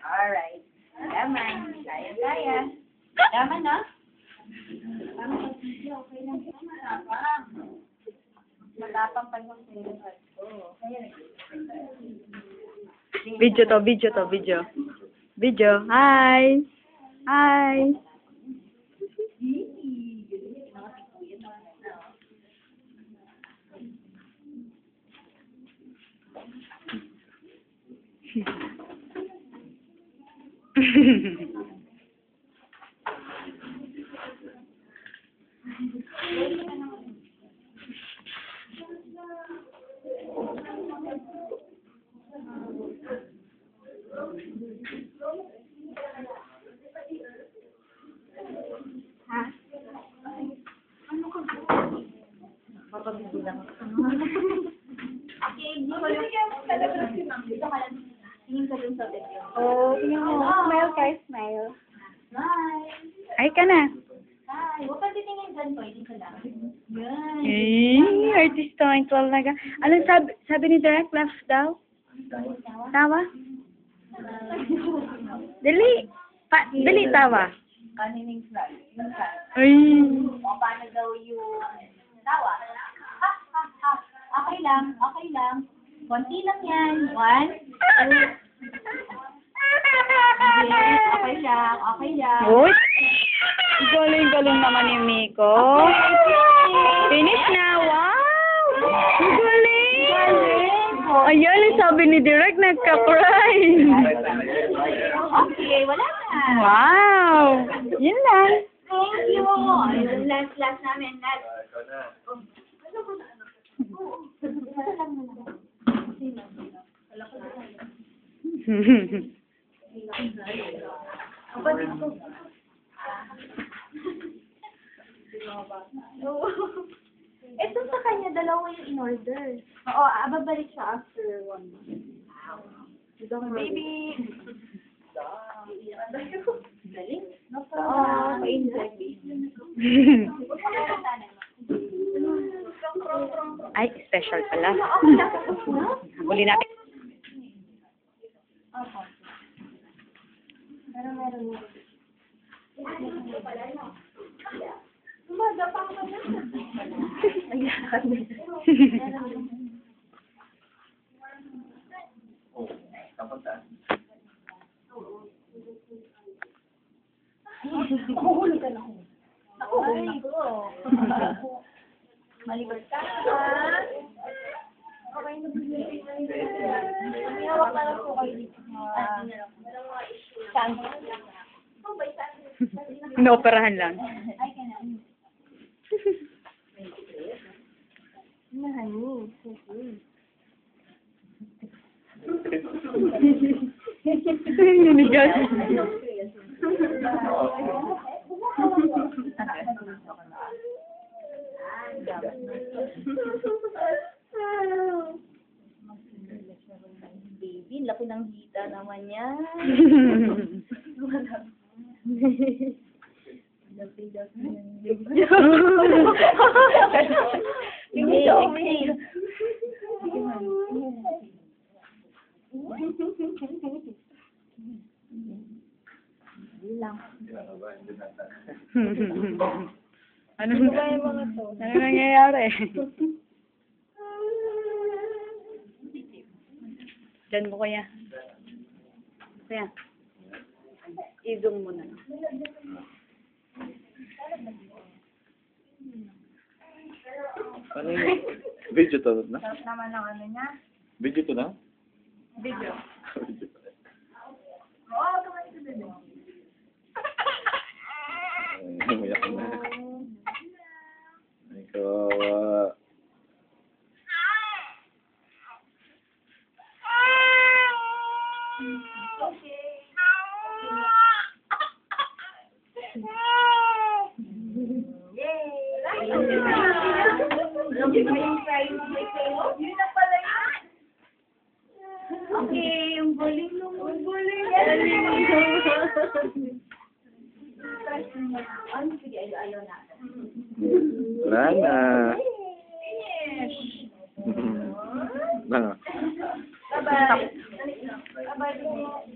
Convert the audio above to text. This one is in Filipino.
Alright. Yaman. Kaya. Yaman, no? Okay lang. Matapang pa yung Video to, video to, video. Video. Hi. Hi. Ha? Ano ka ba? Mapabibilang ako. Okay, bibigyan mo talaga si Ma'am. Dito ka lang. Tingin ka dun sa video. Oh, tingnan mo. Smile ka, smile. Bye! Ay ka na. Hi! Huwag ka titingin dyan po. Hindi ka lang. Yan. Artist 12 na ka. Anong sabi ni Direct Laugh daw? Tawa? Dali. Dali, tawa. Kanining flag. Yung flag. Ay. O, paano daw yung tawa? Ha, ha, ha. Okay lang. Okay lang. Konti lang yan. 1, 2. Yes, okay lang. Okay lang. Uy. Galing-galing naman ni Miko. Finish na. Wow. Galing. Ayan, yung sabi ni Direk, nagka-cry. Okay, wala na. Wow. Yun lang. Thank you. Ayun, last namin. Last. Ito sa kanya, dalawa yung in-order. Oo, babalik siya after 1 month. Maybe. Galing. Oo, pa-enjoy. Ay, special pala. Huli natin. Opo. Pero meron mo. Umaga pa ako na. Naglakad na. Mahuhuli ka na ako. Nakuhuli ko. Malibad ka. Okay na bigay. May hawak na lang po kayo dito. Saan? Inooperahan lang. Ay, ka na. Nahani. Ninigas. Baby, laki ng hita naman yan. Hindi, exhale. Ano nangyayari? Diyan mo kuya. Kuya. I-zoom mo na. Ano yun? Video to na? Sarap naman ang ano niya. Video to na? Video. Video to na. Oo, kumain sa bebe. Ay, umiyak na. Ay, kawawa. Okay, yung galing naman. Galing. Ano, sige, ayaw natin. Wala na. Finish! Ano? Bye-bye. Bye-bye.